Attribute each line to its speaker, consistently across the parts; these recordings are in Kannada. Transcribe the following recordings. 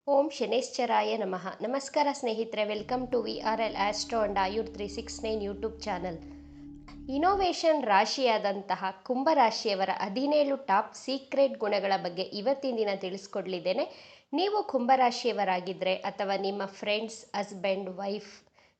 Speaker 1: ಓಂ ಶನೇಶ್ಚರಾಯ ನಮಃ. ನಮಸ್ಕಾರ ಸ್ನೇಹಿತರೆ, welcome to VRL astro and Ayur 369 YouTube channel. Innovation ರಾಶಿಯಾದಂತಹ ಕುಂಭರಾಶಿಯವರ 17 ಟಾಪ್ ಸೀಕ್ರೆಟ್ ಗುಣಗಳ ಬಗ್ಗೆ ಇವತ್ತಿನ ದಿನ ತಿಳಿಸ್ಕೊಡ್ಲಿದ್ದೇನೆ. ನೀವು ಕುಂಭರಾಶಿಯವರಾಗಿದ್ದರೆ ಅಥವಾ ನಿಮ್ಮ ಫ್ರೆಂಡ್ಸ್, ಹಸ್ಬೆಂಡ್, ವೈಫ್,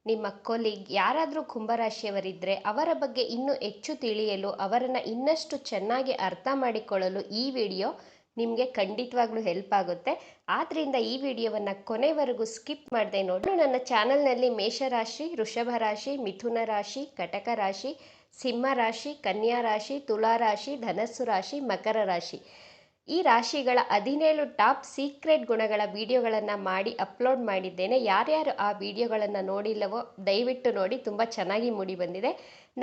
Speaker 1: ನಿಮ್ಮ ಕೊಲೀಗ್ ಯಾರಾದರೂ ಕುಂಭರಾಶಿಯವರಿದ್ದರೆ ಅವರ ಬಗ್ಗೆ ಇನ್ನೂ ಹೆಚ್ಚು ತಿಳಿಯಲು, ಅವರನ್ನು ಇನ್ನಷ್ಟು ಚೆನ್ನಾಗಿ ಅರ್ಥ ಮಾಡಿಕೊಳ್ಳಲು ಈ ವಿಡಿಯೋ ನಿಮಗೆ ಖಂಡಿತವಾಗ್ಲೂ ಹೆಲ್ಪ್ ಆಗುತ್ತೆ. ಆದ್ದರಿಂದ ಈ ವಿಡಿಯೋವನ್ನು ಕೊನೆವರೆಗೂ ಸ್ಕಿಪ್ ಮಾಡದೆ ನೋಡಿ. ನನ್ನ ಚಾನಲ್ನಲ್ಲಿ ಮೇಷರಾಶಿ, ವೃಷಭ ರಾಶಿ, ಮಿಥುನ ರಾಶಿ, ಕಟಕ ರಾಶಿ, ಸಿಂಹ ರಾಶಿ, ಕನ್ಯಾ ರಾಶಿ, ತುಲಾ ರಾಶಿ, ಧನಸ್ಸು ರಾಶಿ, ಮಕರ ರಾಶಿ ಈ ರಾಶಿಗಳ 17 ಟಾಪ್ ಸೀಕ್ರೆಟ್ ಗುಣಗಳ ವಿಡಿಯೋಗಳನ್ನು ಮಾಡಿ ಅಪ್ಲೋಡ್ ಮಾಡಿದ್ದೇನೆ. ಯಾರ್ಯಾರು ಆ ವಿಡಿಯೋಗಳನ್ನು ನೋಡಿಲ್ಲವೋ ದಯವಿಟ್ಟು ನೋಡಿ, ತುಂಬ ಚೆನ್ನಾಗಿ ಮೂಡಿ ಬಂದಿದೆ.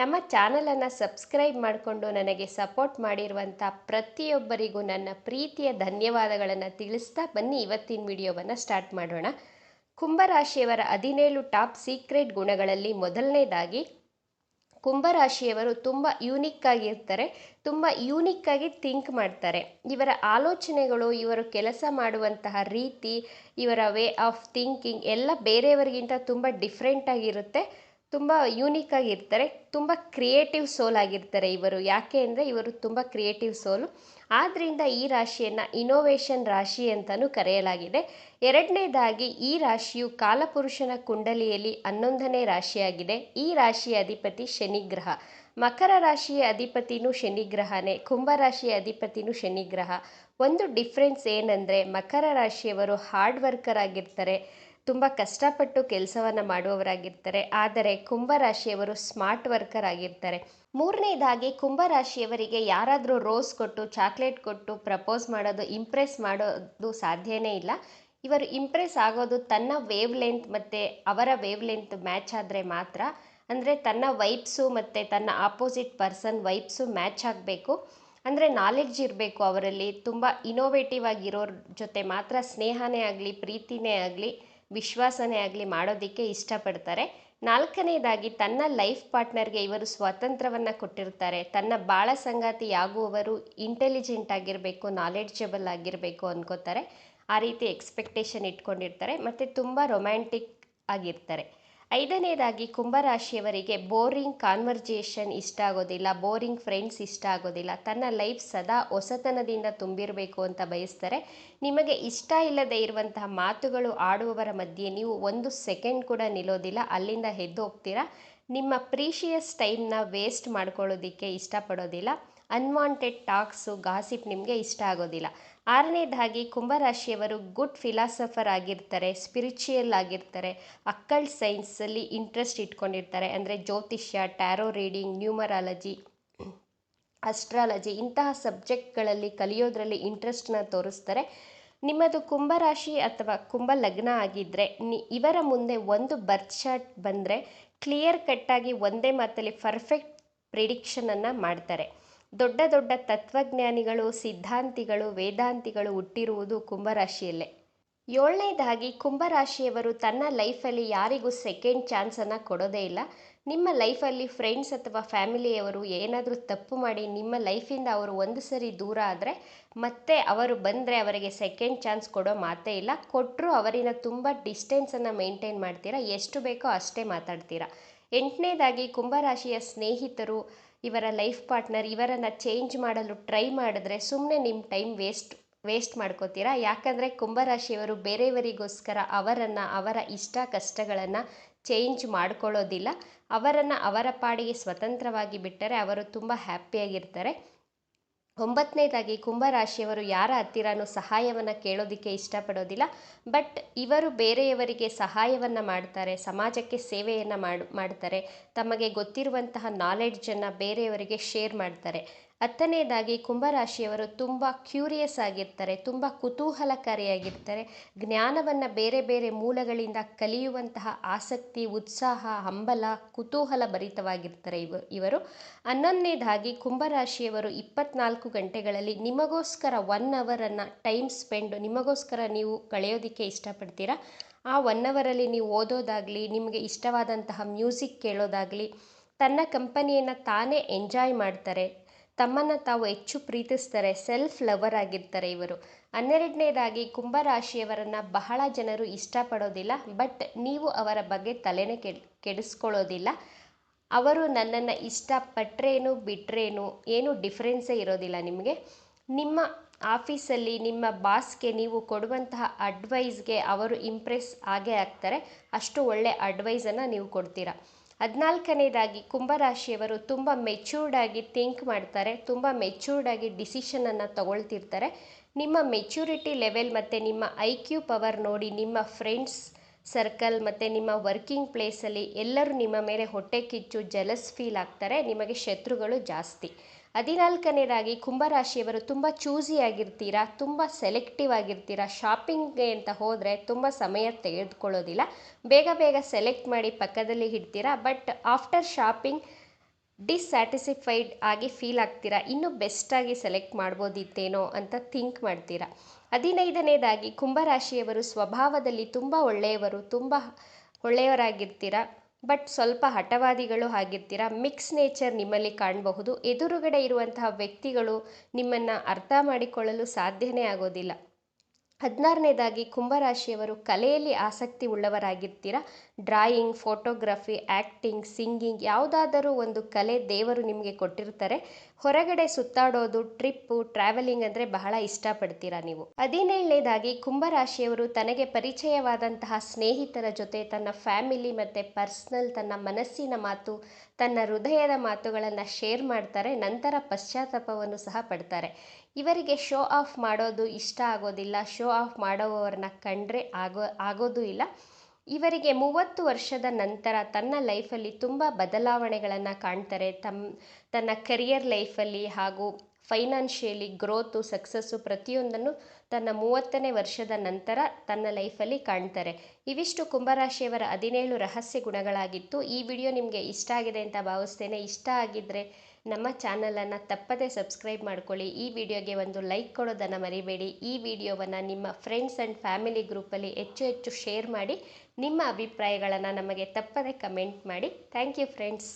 Speaker 1: ನಮ್ಮ ಚಾನಲನ್ನು ಸಬ್ಸ್ಕ್ರೈಬ್ ಮಾಡಿಕೊಂಡು ನನಗೆ ಸಪೋರ್ಟ್ ಮಾಡಿರುವಂಥ ಪ್ರತಿಯೊಬ್ಬರಿಗೂ ನನ್ನ ಪ್ರೀತಿಯ ಧನ್ಯವಾದಗಳನ್ನು ತಿಳಿಸ್ತಾ ಬನ್ನಿ ಇವತ್ತಿನ ವಿಡಿಯೋವನ್ನು ಸ್ಟಾರ್ಟ್ ಮಾಡೋಣ. ಕುಂಭರಾಶಿಯವರ 17 ಟಾಪ್ ಸೀಕ್ರೆಟ್ ಗುಣಗಳಲ್ಲಿ ಮೊದಲನೇದಾಗಿ, ಕುಂಭರಾಶಿಯವರು ತುಂಬ ಯೂನಿಕ್ ಆಗಿರ್ತಾರೆ, ತುಂಬ ಯೂನಿಕ್ಕಾಗಿ ಥಿಂಕ್ ಮಾಡ್ತಾರೆ. ಇವರ ಆಲೋಚನೆಗಳು, ಇವರು ಕೆಲಸ ಮಾಡುವಂತಹ ರೀತಿ, ಇವರ ವೇ ಆಫ್ ಥಿಂಕಿಂಗ್ ಎಲ್ಲ ಬೇರೆಯವರಿಗಿಂತ ತುಂಬ ಡಿಫ್ರೆಂಟ್ ಆಗಿರುತ್ತೆ. ತುಂಬ ಯೂನಿಕ್ ಆಗಿರ್ತಾರೆ, ತುಂಬ ಕ್ರಿಯೇಟಿವ್ ಸೋಲ್ ಆಗಿರ್ತಾರೆ ಇವರು. ಯಾಕೆ ಅಂದರೆ ಇವರು ತುಂಬ ಕ್ರಿಯೇಟಿವ್ ಸೋಲು. ಆದ್ದರಿಂದ ಈ ರಾಶಿಯನ್ನು ಇನೋವೇಷನ್ ರಾಶಿ ಅಂತಲೂ ಕರೆಯಲಾಗಿದೆ. ಎರಡನೇದಾಗಿ, ಈ ರಾಶಿಯು ಕಾಲಪುರುಷನ ಕುಂಡಲಿಯಲ್ಲಿ 11ನೇ ರಾಶಿಯಾಗಿದೆ. ಈ ರಾಶಿಯ ಅಧಿಪತಿ ಶನಿಗ್ರಹ. ಮಕರ ರಾಶಿಯ ಅಧಿಪತಿನೂ ಶನಿಗ್ರಹನೇ, ಕುಂಭರಾಶಿಯ ಅಧಿಪತಿನೂ ಶನಿಗ್ರಹ. ಒಂದು ಡಿಫ್ರೆನ್ಸ್ ಏನಂದರೆ, ಮಕರ ರಾಶಿಯವರು ಹಾರ್ಡ್ ವರ್ಕರ್ ಆಗಿರ್ತಾರೆ, ತುಂಬ ಕಷ್ಟಪಟ್ಟು ಕೆಲಸವನ್ನು ಮಾಡುವವರಾಗಿರ್ತಾರೆ. ಆದರೆ ಕುಂಭರಾಶಿಯವರು ಸ್ಮಾರ್ಟ್ ವರ್ಕರ್ ಆಗಿರ್ತಾರೆ. ಮೂರನೇದಾಗಿ, ಕುಂಭರಾಶಿಯವರಿಗೆ ಯಾರಾದರೂ ರೋಸ್ ಕೊಟ್ಟು, ಚಾಕ್ಲೇಟ್ ಕೊಟ್ಟು ಪ್ರಪೋಸ್ ಮಾಡೋದು, ಇಂಪ್ರೆಸ್ ಮಾಡೋದು ಸಾಧ್ಯನೇ ಇಲ್ಲ. ಇವರು ಇಂಪ್ರೆಸ್ ಆಗೋದು ತನ್ನ ವೇವ್ ಲೆಂತ್ ಮತ್ತು ಅವರ ವೇವ್ ಲೆಂತ್ ಮ್ಯಾಚ್ ಆದರೆ ಮಾತ್ರ. ಅಂದರೆ ತನ್ನ ವೈಬ್ಸು ಮತ್ತು ತನ್ನ ಆಪೋಸಿಟ್ ಪರ್ಸನ್ ವೈಬ್ಸು ಮ್ಯಾಚ್ ಆಗಬೇಕು. ಅಂದರೆ ನಾಲೆಡ್ಜ್ ಇರಬೇಕು ಅವರಲ್ಲಿ. ತುಂಬ ಇನೋವೇಟಿವ್ ಆಗಿರೋರ ಜೊತೆ ಮಾತ್ರ ಸ್ನೇಹನೇ ಆಗಲಿ, ಪ್ರೀತಿನೇ ಆಗಲಿ, ವಿಶ್ವಾಸನೇ ಆಗಲಿ ಮಾಡೋದಕ್ಕೆ ಇಷ್ಟಪಡ್ತಾರೆ. ನಾಲ್ಕನೇದಾಗಿ, ತನ್ನ ಲೈಫ್ ಪಾರ್ಟ್ನರ್ಗೆ ಇವರು ಸ್ವಾತಂತ್ರ್ಯವನ್ನು ಕೊಟ್ಟಿರ್ತಾರೆ. ತನ್ನ ಬಾಳ ಸಂಗಾತಿ ಆಗುವವರು ಇಂಟೆಲಿಜೆಂಟ್ ಆಗಿರಬೇಕು, ನಾಲೆಡ್ಜಬಲ್ ಆಗಿರಬೇಕು ಅನ್ಕೋತಾರೆ. ಆ ರೀತಿ ಎಕ್ಸ್ಪೆಕ್ಟೇಷನ್ ಇಟ್ಕೊಂಡಿರ್ತಾರೆ ಮತ್ತು ತುಂಬ ರೊಮ್ಯಾಂಟಿಕ್ ಆಗಿರ್ತಾರೆ. ಐದನೇದಾಗಿ, ಕುಂಭರಾಶಿಯವರಿಗೆ ಬೋರಿಂಗ್ ಕಾನ್ವರ್ಜೇಷನ್ ಇಷ್ಟ ಆಗೋದಿಲ್ಲ, ಬೋರಿಂಗ್ ಫ್ರೆಂಡ್ಸ್ ಇಷ್ಟ ಆಗೋದಿಲ್ಲ. ತನ್ನ ಲೈಫ್ ಸದಾ ಹೊಸತನದಿಂದ ತುಂಬಿರಬೇಕು ಅಂತ ಬಯಸ್ತಾರೆ. ನಿಮಗೆ ಇಷ್ಟ ಇಲ್ಲದೆ ಇರುವಂತಹ ಮಾತುಗಳು ಆಡುವವರ ಮಧ್ಯೆ ನೀವು ಒಂದು ಸೆಕೆಂಡ್ ಕೂಡ ನಿಲ್ಲೋದಿಲ್ಲ, ಅಲ್ಲಿಂದ ಎದ್ದು ಹೋಗ್ತೀರಾ. ನಿಮ್ಮ ಪ್ರೀಶಿಯಸ್ ಟೈಮ್ನ ವೇಸ್ಟ್ ಮಾಡ್ಕೊಳ್ಳೋದಕ್ಕೆ ಇಷ್ಟಪಡೋದಿಲ್ಲ. ಅನ್ವಾಂಟೆಡ್ ಟಾಕ್ಸು, ಗಾಸಿಪ್ ನಿಮಗೆ ಇಷ್ಟ ಆಗೋದಿಲ್ಲ. ಆರನೇದಾಗಿ, ಕುಂಭರಾಶಿಯವರು ಗುಡ್ ಫಿಲಾಸಫರ್ ಆಗಿರ್ತಾರೆ, ಸ್ಪಿರಿಚುಯಲ್ ಆಗಿರ್ತಾರೆ, ಅಕ್ಕಲ್ಟ್ ಸೈನ್ಸಲ್ಲಿ ಇಂಟ್ರೆಸ್ಟ್ ಇಟ್ಕೊಂಡಿರ್ತಾರೆ. ಅಂದರೆ ಜ್ಯೋತಿಷ್ಯ, ಟ್ಯಾರೋ ರೀಡಿಂಗ್, ನ್ಯೂಮರಾಲಜಿ, ಅಸ್ಟ್ರಾಲಜಿ ಇಂತಹ ಸಬ್ಜೆಕ್ಟ್ಗಳಲ್ಲಿ ಕಲಿಯೋದ್ರಲ್ಲಿ ಇಂಟ್ರೆಸ್ಟ್ನ ತೋರಿಸ್ತಾರೆ. ನಿಮ್ಮದು ಕುಂಭರಾಶಿ ಅಥವಾ ಕುಂಭ ಲಗ್ನ ಆಗಿದ್ದರೆ ಇವರ ಮುಂದೆ ಒಂದು ಬರ್ತ್ ಚಾರ್ಟ್ ಬಂದರೆ ಕ್ಲಿಯರ್ ಕಟ್ಟಾಗಿ ಒಂದೇ ಮಾತಲ್ಲಿ ಪರ್ಫೆಕ್ಟ್ ಪ್ರಿಡಿಕ್ಷನನ್ನು ಮಾಡ್ತಾರೆ. ದೊಡ್ಡ ದೊಡ್ಡ ತತ್ವಜ್ಞಾನಿಗಳು, ಸಿದ್ಧಾಂತಿಗಳು, ವೇದಾಂತಿಗಳು ಹುಟ್ಟಿರುವುದು ಕುಂಭರಾಶಿಯಲ್ಲೇ. ಏಳನೇದಾಗಿ, ಕುಂಭರಾಶಿಯವರು ತನ್ನ ಲೈಫಲ್ಲಿ ಯಾರಿಗೂ ಸೆಕೆಂಡ್ ಚಾನ್ಸನ್ನು ಕೊಡೋದೇ ಇಲ್ಲ. ನಿಮ್ಮ ಲೈಫಲ್ಲಿ ಫ್ರೆಂಡ್ಸ್ ಅಥವಾ ಫ್ಯಾಮಿಲಿಯವರು ಏನಾದರೂ ತಪ್ಪು ಮಾಡಿ ನಿಮ್ಮ ಲೈಫಿಂದ ಅವರು ಒಂದು ಸರಿ ದೂರ ಆದರೆ ಮತ್ತೆ ಅವರು ಬಂದರೆ ಅವರಿಗೆ ಸೆಕೆಂಡ್ ಚಾನ್ಸ್ ಕೊಡೋ ಮಾತೇ ಇಲ್ಲ. ಕೊಟ್ಟರು ಅವರಿನ ತುಂಬ ಡಿಸ್ಟೆನ್ಸನ್ನು ಮೇಂಟೈನ್ ಮಾಡ್ತೀರಾ, ಎಷ್ಟು ಬೇಕೋ ಅಷ್ಟೇ ಮಾತಾಡ್ತೀರಾ. ಎಂಟನೇದಾಗಿ, ಕುಂಭರಾಶಿಯ ಸ್ನೇಹಿತರು, ಇವರ ಲೈಫ್ ಪಾರ್ಟ್ನರ್ ಇವರನ್ನು ಚೇಂಜ್ ಮಾಡಲು ಟ್ರೈ ಮಾಡಿದ್ರೆ ಸುಮ್ಮನೆ ನಿಮ್ಮ ಟೈಮ್ ವೇಸ್ಟ್ ಮಾಡ್ಕೋತೀರಾ. ಯಾಕಂದರೆ ಕುಂಭರಾಶಿಯವರು ಬೇರೆಯವರಿಗೋಸ್ಕರ ಅವರ ಇಷ್ಟ ಕಷ್ಟಗಳನ್ನು ಚೇಂಜ್ ಮಾಡ್ಕೊಳ್ಳೋದಿಲ್ಲ. ಅವರನ್ನು ಅವರ ಪಾಡಿಗೆ ಸ್ವತಂತ್ರವಾಗಿ ಬಿಟ್ಟರೆ ಅವರು ತುಂಬ ಹ್ಯಾಪಿಯಾಗಿರ್ತಾರೆ. ಒಂಬತ್ತನೇದಾಗಿ, ಕುಂಭರಾಶಿಯವರು ಯಾರ ಹತ್ತಿರನೂ ಸಹಾಯವನ್ನು ಕೇಳೋದಕ್ಕೆ ಇಷ್ಟಪಡೋದಿಲ್ಲ. ಬಟ್ ಇವರು ಬೇರೆಯವರಿಗೆ ಸಹಾಯವನ್ನು ಮಾಡ್ತಾರೆ, ಸಮಾಜಕ್ಕೆ ಸೇವೆಯನ್ನು ಮಾಡ್ತಾರೆ, ತಮಗೆ ಗೊತ್ತಿರುವಂತಹ ನಾಲೆಡ್ಜನ್ನು ಬೇರೆಯವರಿಗೆ ಶೇರ್ ಮಾಡ್ತಾರೆ. ಹತ್ತನೇದಾಗಿ, ಕುಂಭರಾಶಿಯವರು ತುಂಬ ಕ್ಯೂರಿಯಸ್ ಆಗಿರ್ತಾರೆ, ತುಂಬ ಕುತೂಹಲಕಾರಿಯಾಗಿರ್ತಾರೆ. ಜ್ಞಾನವನ್ನು ಬೇರೆ ಬೇರೆ ಮೂಲಗಳಿಂದ ಕಲಿಯುವಂತಹ ಆಸಕ್ತಿ, ಉತ್ಸಾಹ, ಹಂಬಲ, ಕುತೂಹಲ ಭರಿತವಾಗಿರ್ತಾರೆ ಇವರು. 11ನೇದಾಗಿ, ಕುಂಭರಾಶಿಯವರು 24 ಗಂಟೆಗಳಲ್ಲಿ ನಿಮಗೋಸ್ಕರ 1 ಅವರನ್ನು ಟೈಮ್ ಸ್ಪೆಂಡ್ ನಿಮಗೋಸ್ಕರ ನೀವು ಕಳೆಯೋದಕ್ಕೆ ಇಷ್ಟಪಡ್ತೀರಾ. ಆ 1 ಅವರಲ್ಲಿ ನೀವು ಓದೋದಾಗಲಿ, ನಿಮಗೆ ಇಷ್ಟವಾದಂತಹ ಮ್ಯೂಸಿಕ್ ಕೇಳೋದಾಗಲಿ, ತನ್ನ ಕಂಪನಿಯನ್ನು ತಾನೇ ಎಂಜಾಯ್ ಮಾಡ್ತಾರೆ. ತಮ್ಮನ್ನು ತಾವು ಹೆಚ್ಚು ಪ್ರೀತಿಸ್ತಾರೆ, ಸೆಲ್ಫ್ ಲವರ್ ಆಗಿರ್ತಾರೆ ಇವರು. 12ನೇದಾಗಿ ಕುಂಭರಾಶಿಯವರನ್ನು ಬಹಳ ಜನರು ಇಷ್ಟಪಡೋದಿಲ್ಲ, ಬಟ್ ನೀವು ಅವರ ಬಗ್ಗೆ ತಲೆನೇ ಕೆಡಿಸ್ಕೊಳ್ಳೋದಿಲ್ಲ. ಅವರು ನನ್ನನ್ನು ಇಷ್ಟಪಟ್ರೇನು ಬಿಟ್ರೇನು ಏನು ಡಿಫ್ರೆನ್ಸೇ ಇರೋದಿಲ್ಲ ನಿಮಗೆ. ನಿಮ್ಮ ಆಫೀಸಲ್ಲಿ ನಿಮ್ಮ ಬಾಸ್ಗೆ ನೀವು ಕೊಡುವಂತಹ ಅಡ್ವೈಸ್ಗೆ ಅವರು ಇಂಪ್ರೆಸ್ ಆಗೇ ಆಗ್ತಾರೆ. ಅಷ್ಟು ಒಳ್ಳೆ ಅಡ್ವೈಸನ್ನು ನೀವು ಕೊಡ್ತೀರಾ. 14ನೇದಾಗಿ ಕುಂಭರಾಶಿಯವರು ತುಂಬ ಮೆಚ್ಯೂರ್ಡಾಗಿ ಥಿಂಕ್ ಮಾಡ್ತಾರೆ, ತುಂಬ ಮೆಚ್ಯೂರ್ಡಾಗಿ ಡಿಸಿಷನನ್ನು ತಗೊಳ್ತಿರ್ತಾರೆ. ನಿಮ್ಮ ಮೆಚ್ಯೂರಿಟಿ ಲೆವೆಲ್ ಮತ್ತು ನಿಮ್ಮ IQ ಪವರ್ ನೋಡಿ ನಿಮ್ಮ ಫ್ರೆಂಡ್ಸ್ ಸರ್ಕಲ್ ಮತ್ತು ನಿಮ್ಮ ವರ್ಕಿಂಗ್ ಪ್ಲೇಸಲ್ಲಿ ಎಲ್ಲರೂ ನಿಮ್ಮ ಮೇಲೆ ಹೊಟ್ಟೆ ಕಿಚ್ಚು ಜೆಲಸ್ ಫೀಲ್ ಆಗ್ತಾರೆ, ನಿಮಗೆ ಶತ್ರುಗಳು ಜಾಸ್ತಿ. 14ನೇದಾಗಿ ಕುಂಭರಾಶಿಯವರು ತುಂಬ ಚೂಸಿ ಆಗಿರ್ತೀರಾ, ತುಂಬ ಸೆಲೆಕ್ಟಿವ್ ಆಗಿರ್ತೀರಾ. ಶಾಪಿಂಗ್ಗೆ ಅಂತ ಹೋದರೆ ತುಂಬ ಸಮಯ ತೆಗೆದುಕೊಳ್ಳೋದಿಲ್ಲ, ಬೇಗ ಬೇಗ ಸೆಲೆಕ್ಟ್ ಮಾಡಿ ಪಕ್ಕದಲ್ಲಿ ಇಡ್ತೀರಾ. ಬಟ್ ಆಫ್ಟರ್ ಶಾಪಿಂಗ್ ಡಿಸ್ಸ್ಯಾಟಿಸ್ಫೈಡ್ ಆಗಿ ಫೀಲ್ ಆಗ್ತೀರಾ, ಇನ್ನೂ ಬೆಸ್ಟಾಗಿ ಸೆಲೆಕ್ಟ್ ಮಾಡ್ಬೋದಿತ್ತೇನೋ ಅಂತ ಥಿಂಕ್ ಮಾಡ್ತೀರಾ. 15ನೇದಾಗಿ ಕುಂಭರಾಶಿಯವರು ಸ್ವಭಾವದಲ್ಲಿ ತುಂಬ ಒಳ್ಳೆಯವರಾಗಿರ್ತೀರ, ಬಟ್ ಸ್ವಲ್ಪ ಹಠವಾದಿಗಳು ಆಗಿರ್ತೀರ. ಮಿಕ್ಸ್ ನೇಚರ್ ನಿಮ್ಮಲ್ಲಿ ಕಾಣಬಹುದು. ಎದುರುಗಡೆ ಇರುವಂತಹ ವ್ಯಕ್ತಿಗಳು ನಿಮ್ಮನ್ನು ಅರ್ಥ ಮಾಡಿಕೊಳ್ಳಲು ಸಾಧ್ಯನೇ ಆಗೋದಿಲ್ಲ. 16ನೇದಾಗಿ ಕುಂಭರಾಶಿಯವರು ಕಲೆಯಲ್ಲಿ ಆಸಕ್ತಿ ಉಳ್ಳವರಾಗಿರ್ತೀರ. ಡ್ರಾಯಿಂಗ್, ಫೋಟೋಗ್ರಫಿ, ಆ್ಯಕ್ಟಿಂಗ್, ಸಿಂಗಿಂಗ್, ಯಾವುದಾದರೂ ಒಂದು ಕಲೆ ದೇವರು ನಿಮಗೆ ಕೊಟ್ಟಿರ್ತಾರೆ. ಹೊರಗಡೆ ಸುತ್ತಾಡೋದು, ಟ್ರಿಪ್ಪು, ಟ್ರಾವೆಲಿಂಗ್ ಅಂದರೆ ಬಹಳ ಇಷ್ಟಪಡ್ತೀರಾ ನೀವು. 17ನೇದಾಗಿ ಕುಂಭರಾಶಿಯವರು ತನಗೆ ಪರಿಚಯವಾದಂತಹ ಸ್ನೇಹಿತರ ಜೊತೆ ತನ್ನ ಫ್ಯಾಮಿಲಿ ಮತ್ತು ಪರ್ಸ್ನಲ್ ತನ್ನ ಮನಸ್ಸಿನ ಮಾತು, ತನ್ನ ಹೃದಯದ ಮಾತುಗಳನ್ನು ಶೇರ್ ಮಾಡ್ತಾರೆ. ನಂತರ ಪಶ್ಚಾತ್ತಾಪವನ್ನು ಸಹ ಪಡ್ತಾರೆ. ಇವರಿಗೆ ಶೋ ಆಫ್ ಮಾಡೋದು ಇಷ್ಟ ಆಗೋದಿಲ್ಲ, ಶೋ ಆಫ್ ಮಾಡೋವರನ್ನ ಕಂಡ್ರೆ ಆಗೋದು ಇಲ್ಲ. ಇವರಿಗೆ 30 ವರ್ಷದ ನಂತರ ತನ್ನ ಲೈಫಲ್ಲಿ ತುಂಬ ಬದಲಾವಣೆಗಳನ್ನು ಕಾಣ್ತಾರೆ. ತನ್ನ ಕರಿಯರ್ ಲೈಫಲ್ಲಿ ಹಾಗೂ ಫೈನಾನ್ಷಿಯಲಿ ಗ್ರೋತು, ಸಕ್ಸಸ್ಸು ಪ್ರತಿಯೊಂದನ್ನು ತನ್ನ 30ನೇ ವರ್ಷದ ನಂತರ ತನ್ನ ಲೈಫಲ್ಲಿ ಕಾಣ್ತಾರೆ. ಇವಿಷ್ಟು ಕುಂಭರಾಶಿಯವರ 17 ರಹಸ್ಯ ಗುಣಗಳಾಗಿತ್ತು. ಈ ವಿಡಿಯೋ ನಿಮಗೆ ಇಷ್ಟ ಆಗಿದೆ ಅಂತ ಭಾವಿಸ್ತೇನೆ. ಇಷ್ಟ ಆಗಿದ್ದರೆ ನಮ್ಮ ಚಾನಲನ್ನು ತಪ್ಪದೇ ಸಬ್ಸ್ಕ್ರೈಬ್ ಮಾಡ್ಕೊಳ್ಳಿ. ಈ ವಿಡಿಯೋಗೆ ಒಂದು ಲೈಕ್ ಕೊಡೋದನ್ನು ಮರಿಬೇಡಿ. ಈ ವಿಡಿಯೋವನ್ನು ನಿಮ್ಮ ಫ್ರೆಂಡ್ಸ್ ಆ್ಯಂಡ್ ಫ್ಯಾಮಿಲಿ ಗ್ರೂಪಲ್ಲಿ ಹೆಚ್ಚು ಶೇರ್ ಮಾಡಿ. ನಿಮ್ಮ ಅಭಿಪ್ರಾಯಗಳನ್ನು ನಮಗೆ ತಪ್ಪದೇ ಕಮೆಂಟ್ ಮಾಡಿ. Thank you friends.